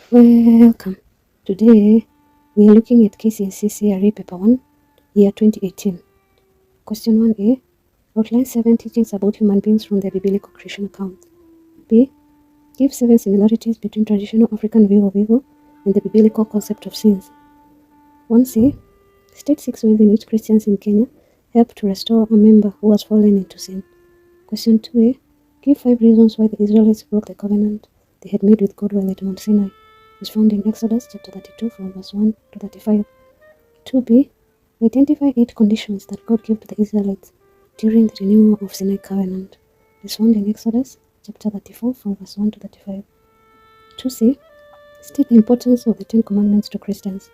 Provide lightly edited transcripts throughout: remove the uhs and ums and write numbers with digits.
Welcome. Today we are looking at KCSE CRE Paper 1, Year 2018. Question 1a. Outline 7 teachings about human beings from the biblical creation account. B. Give 7 similarities between traditional African view of evil and the biblical concept of sins. 1c. State 6 ways in which Christians in Kenya help to restore a member who has fallen into sin. Question 2a. Give 5 reasons why the Israelites broke the covenant they had made with God while at Mount Sinai. Is found in Exodus chapter 32 from verse 1 to 35. 2b. Identify 8 conditions that God gave to the Israelites during the renewal of Sinai covenant. Is found in Exodus chapter 34 from verse 1 to 35. 2c. State the importance of the 10 commandments to Christians.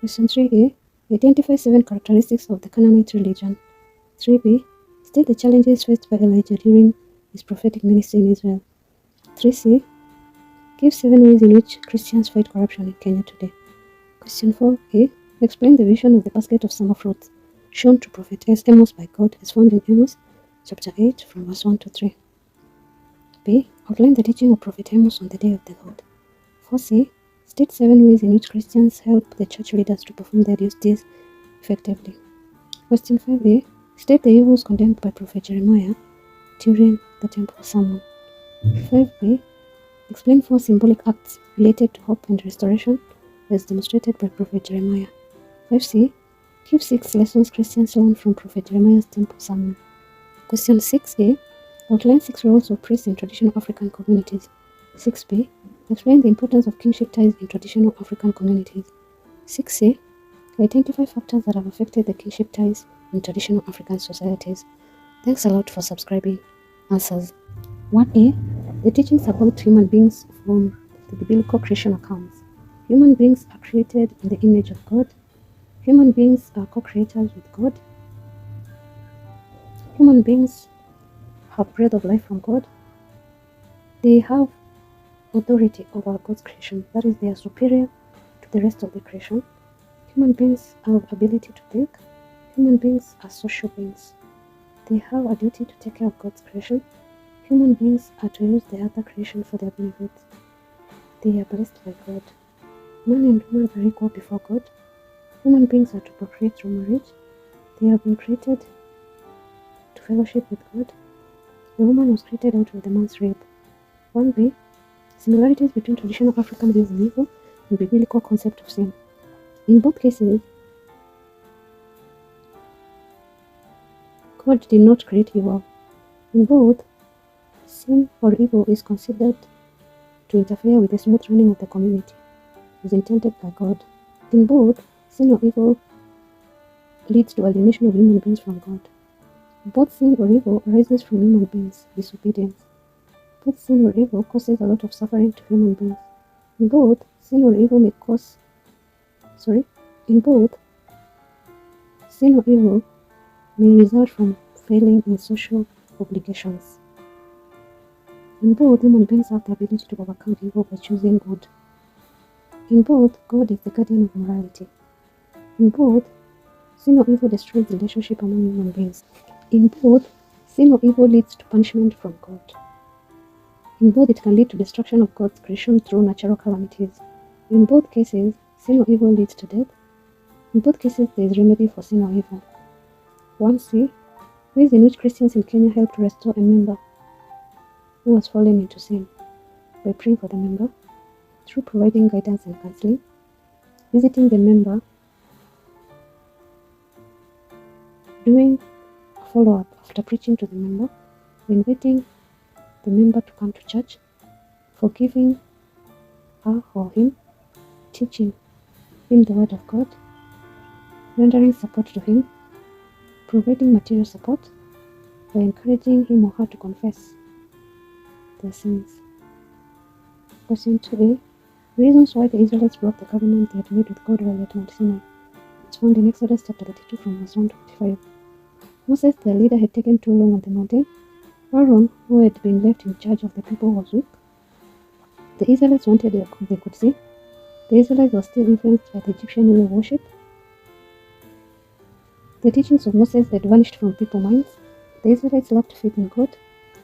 Question 3a. Identify 7 characteristics of the Canaanite religion. 3b. State the challenges faced by Elijah during his prophetic ministry in Israel. 3c. Give 7 ways in which Christians fight corruption in Kenya today. Question 4a. Explain the vision of the basket of summer fruits shown to Prophet Amos by God as found in Amos chapter 8 from verse 1 to 3. B. Outline the teaching of Prophet Amos on the day of the Lord. 4c. State 7 ways in which Christians help the church leaders to perform their duties effectively. Question 5a. State the evils condemned by Prophet Jeremiah during the temple sermon. 5b. Explain 4 symbolic acts related to hope and restoration as demonstrated by Prophet Jeremiah. 5c. Give 6 lessons Christians learn from Prophet Jeremiah's temple sermon. Question 6a. Outline 6 roles of priests in traditional African communities. 6b. Explain the importance of kingship ties in traditional African communities. 6c. Identify factors that have affected the kingship ties in traditional African societies. Thanks a lot for subscribing. Answers. 1a. The teachings about human beings from the biblical creation accounts. Human beings are created in the image of God. Human beings are co-creators with God. Human beings have breath of life from God. They have authority over God's creation. That is, they are superior to the rest of the creation. Human beings have ability to think. Human beings are social beings. They have a duty to take care of God's creation. Human beings are to use the other creation for their benefit. They are blessed by God. Man and woman are equal before God. Human beings are to procreate through marriage. They have been created to fellowship with God. The woman was created out of the man's rib. 1b. Similarities between traditional African views of evil and biblical concept of sin. In both cases, God did not create evil. In both, sin or evil is considered to interfere with the smooth running of the community, as intended by God. In both, sin or evil leads to alienation of human beings from God. Both sin or evil arises from human beings' disobedience. Both sin or evil causes a lot of suffering to human beings. In both, sin or evil may result from failing in social obligations. In both, human beings have the ability to overcome evil by choosing good. In both, God is the guardian of morality. In both, sin or evil destroys the relationship among human beings. In both, sin or evil leads to punishment from God. In both, it can lead to destruction of God's creation through natural calamities. In both cases, sin or evil leads to death. In both cases, there is remedy for sin or evil. 1c. Ways in which Christians in Kenya help to restore a member who has fallen into sin. By praying for the member, through providing guidance and counseling, visiting the member, doing a follow-up after preaching to the member, inviting the member to come to church, forgiving her or him, teaching him the word of God, rendering support to him, providing material support by encouraging him or her to confess their sins. Question 2a. Reasons why the Israelites broke the covenant they had made with God while at Mount Sinai. It's found in Exodus chapter 32 from verse 1 to 45. Moses, their leader, had taken too long on the mountain. Aaron, who had been left in charge of the people, was weak. The Israelites wanted what they could see. The Israelites were still influenced by the Egyptian way of worship. The teachings of Moses had vanished from people's minds. The Israelites lacked faith in God.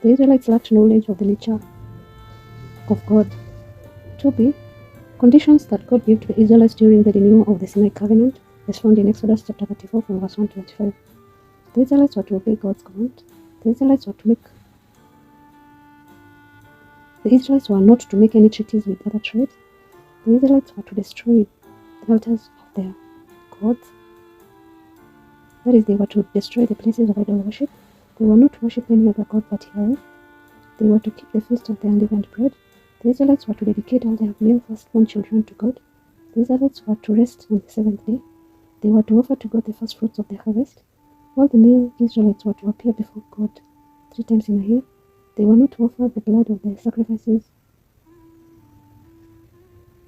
The Israelites lacked knowledge of the nature of God. 2b. Conditions that God gave to the Israelites during the renewal of the Sinai covenant is found in Exodus chapter 34 from verse 1 to 25. The Israelites were to obey God's command. The Israelites were not to make any treaties with other tribes. The Israelites were to destroy the altars of their gods. That is, they were to destroy the places of idol worship. They were not to worship any other god but Yahweh. They were to keep the feast of the unleavened bread. The Israelites were to dedicate all their male firstborn children to God. The Israelites were to rest on the seventh day. They were to offer to God the first fruits of the harvest. All the male Israelites were to appear before God 3 times in a year. They were not to offer the blood of their sacrifices.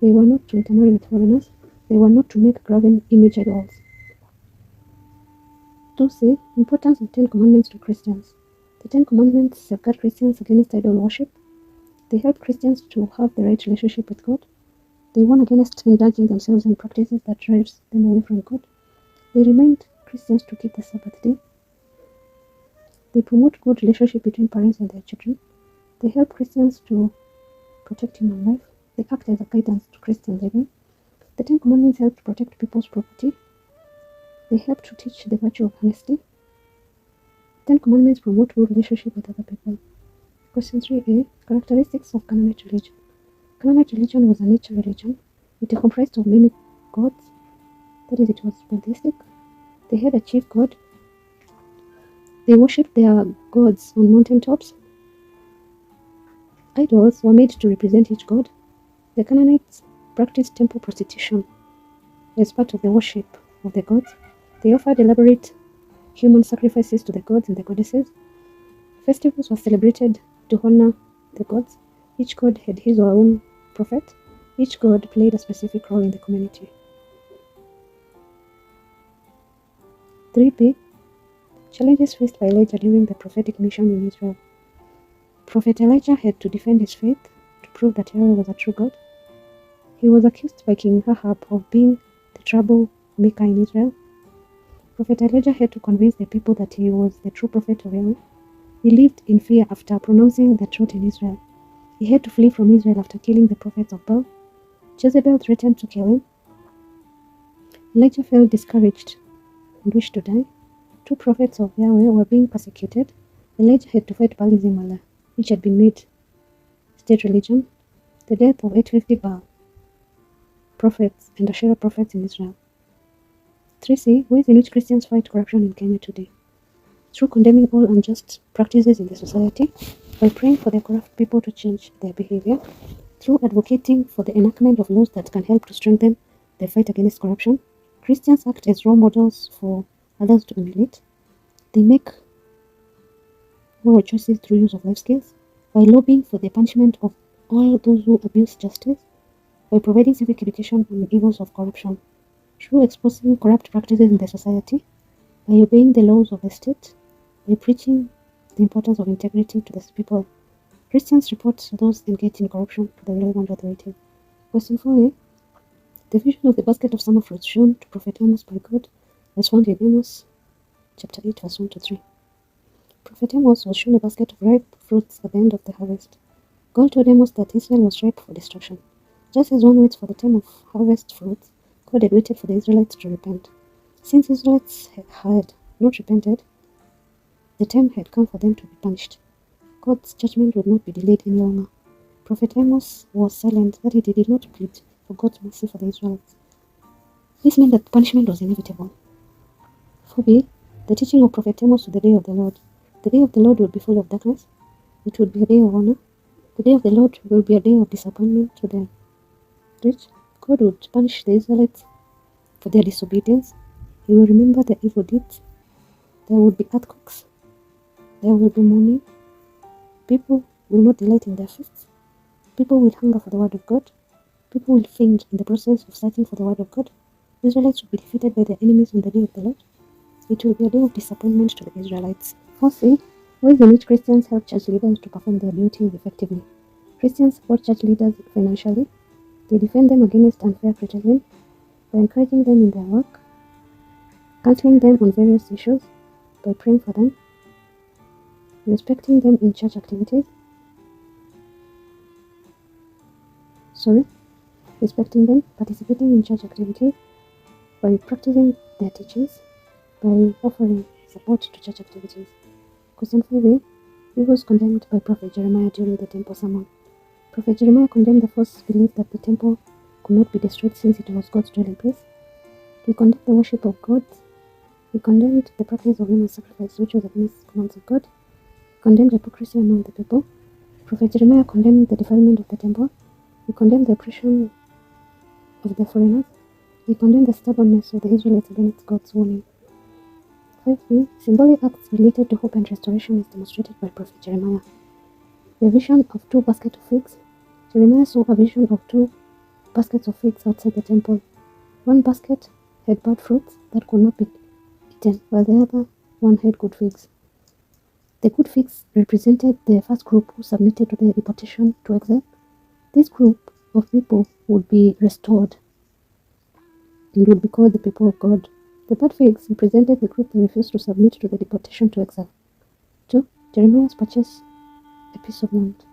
They were not to intermarry with foreigners. They were not to make graven image idols. 2c. Importance of 10 Commandments to Christians. The 10 Commandments safeguard Christians against idol worship. They help Christians to have the right relationship with God. They warn against indulging themselves in practices that drives them away from God. They remind Christians to keep the Sabbath day. They promote good relationship between parents and their children. They help Christians to protect human life. They act as a guidance to Christian living. The 10 Commandments help to protect people's property. They help to teach the virtue of honesty. 10 Commandments promote good relationship with other people. Question 3a. Characteristics of Canaanite religion. Canaanite religion was a nature religion. It comprised of many gods. That is, it was polytheistic. They had a chief god. They worshipped their gods on mountaintops. Idols were made to represent each god. The Canaanites practiced temple prostitution as part of the worship of the gods. They offered elaborate human sacrifices to the gods and the goddesses. Festivals were celebrated to honor the gods. Each god had his or her own prophet. Each god played a specific role in the community. 3b. Challenges faced by Elijah during the prophetic mission in Israel. Prophet Elijah had to defend his faith to prove that Yahweh was a true God. He was accused by King Ahab of being the troublemaker in Israel. Prophet Elijah had to convince the people that he was the true prophet of Yahweh. He lived in fear after pronouncing the truth in Israel. He had to flee from Israel after killing the prophets of Baal. Jezebel threatened to kill him. Elijah felt discouraged and wished to die. 2 prophets of Yahweh were being persecuted. Elijah had to fight Baal, which had been made state religion. The death of 850 Baal prophets and Asherah prophets in Israel. 3c. Ways in which Christians fight corruption in Kenya today. Through condemning all unjust practices in the society, by praying for the corrupt people to change their behavior, through advocating for the enactment of laws that can help to strengthen the fight against corruption. Christians act as role models for others to emulate. They make moral choices through use of life skills, by lobbying for the punishment of all those who abuse justice, by providing civic education on the evils of corruption, through exposing corrupt practices in the society, by obeying the laws of the state, by preaching the importance of integrity to the people. Christians report those engaged in corruption to the relevant authority. Question 4a. The vision of the basket of summer fruits shown to Prophet Amos by God is found in Amos chapter 8 verse 1 to 3. Prophet Amos was shown a basket of ripe fruits at the end of the harvest. God told Amos that Israel was ripe for destruction. Just as one waits for the time of harvest fruits, God had waited for the Israelites to repent. Since Israelites had not repented, the time had come for them to be punished. God's judgment would not be delayed any longer. Prophet Amos was silent, that he did not plead for God's mercy for the Israelites. This meant that punishment was inevitable. 4b. The teaching of Prophet Amos to the day of the Lord. The day of the Lord would be full of darkness. It would be a day of honor. The day of the Lord will be a day of disappointment to the rich. God would punish the Israelites for their disobedience. He will remember their evil deeds. There will be earthquakes. There will be mourning. People will not delight in their feasts. People will hunger for the word of God. People will faint in the process of searching for the word of God. Israelites will be defeated by their enemies on the day of the Lord. It will be a day of disappointment to the Israelites. 4c. Ways in which Christians help church leaders to perform their duties effectively. Christians support church leaders financially. They defend them against unfair criticism by encouraging them in their work, counseling them on various issues, by praying for them, respecting them in church activities. respecting them, participating in church activities, by practicing their teachings, by offering support to church activities. Question 5a. Evils condemned by Prophet Jeremiah during the temple sermon. Prophet Jeremiah condemned the false belief that the temple could not be destroyed since it was God's dwelling place. He condemned the worship of gods. He condemned the practice of human sacrifice, which was against the commands of God. He condemned hypocrisy among the people. Prophet Jeremiah condemned the defilement of the temple. He condemned the oppression of the foreigners. He condemned the stubbornness of the Israelites against God's warning. 5b. Symbolic acts related to hope and restoration is demonstrated by Prophet Jeremiah. The vision of 2 baskets of figs. Jeremiah saw a vision of 2 baskets of figs outside the temple. One basket had bad fruits that could not be eaten, while the other one had good figs. The good figs represented the first group who submitted to the deportation to exile. This group of people would be restored and would be called the people of God. The bad figs represented the group that refused to submit to the deportation to exile. 2. Jeremiah's purchase a piece of land.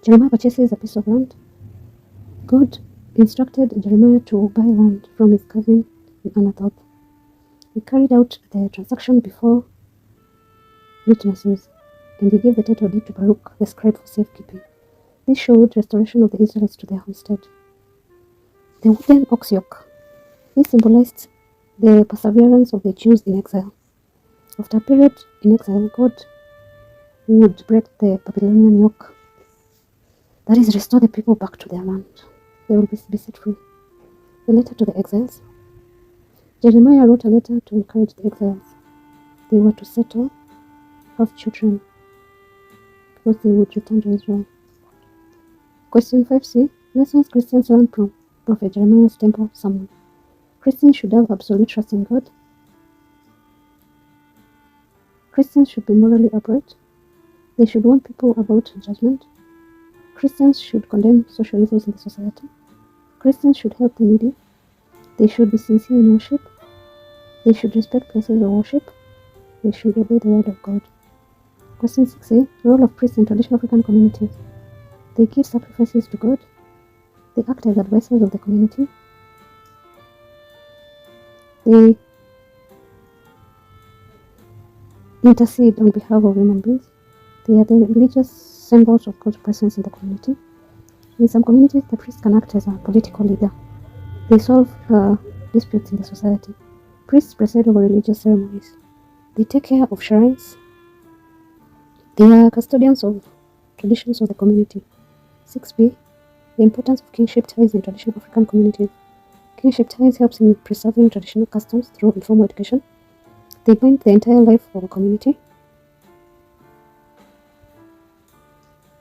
Jeremiah purchases a piece of land. God instructed Jeremiah to buy land from his cousin in Anathoth. He carried out the transaction before witnesses, and he gave the title deed to Baruch, the scribe, for safekeeping. This showed restoration of the Israelites to their homestead. The wooden ox yoke. This symbolized the perseverance of the Jews in exile. After a period in exile, God would break the Babylonian yoke. That is, restore the people back to their land. They will be set free. The letter to the exiles. Jeremiah wrote a letter to encourage the exiles. They were to settle, have children, because they would return to Israel. Question 5c. Lessons Christians learn from Prophet Jeremiah's temple sermon. Christians should have absolute trust in God. Christians should be morally upright. They should warn people about judgment. Christians should condemn social evils in the society. Christians should help the needy. They should be sincere in worship. They should respect places of worship. They should obey the word of God. Question 6a. Role of priests in traditional African communities. They give sacrifices to God. They act as advisors of the community. They intercede on behalf of human beings. They are the religious symbols of God's presence in the community. In some communities, the priest can act as a political leader. They solve disputes in the society. Priests preside over religious ceremonies. They take care of shrines. They are custodians of traditions of the community. 6b. The importance of kinship ties in traditional African communities. Kinship ties helps in preserving traditional customs through informal education. They bind the entire life of a community.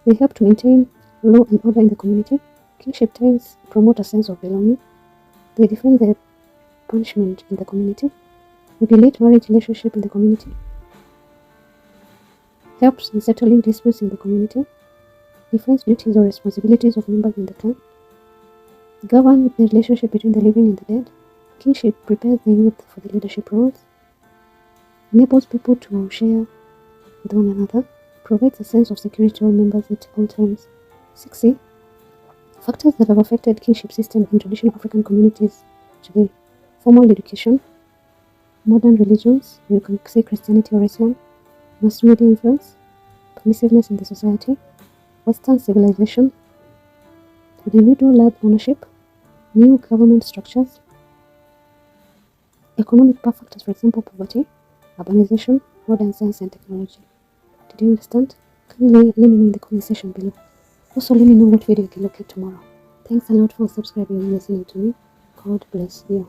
They help to maintain law and order in the community. Kinship ties promote a sense of belonging. They defend the punishment in the community. Regulate marriage relationship in the community. Helps in settling disputes in the community. Defines duties or responsibilities of members in the clan. Govern the relationship between the living and the dead. Kinship prepares the youth for the leadership roles. Enables people to share with one another. Provides a sense of security to all members at all times. 6c. Factors that have affected kinship system in traditional African communities today. Formal education. Modern religions, you can say Christianity or Islam. Mass media influence. Permissiveness in the society. Western civilization. Individual land ownership. New government structures. Economic factors, for example, poverty, urbanization, modern science and technology. Did you understand? Kindly let me know in the comment section below. Also, let me know what video I can look at tomorrow. Thanks a lot for subscribing and listening to me. God bless you.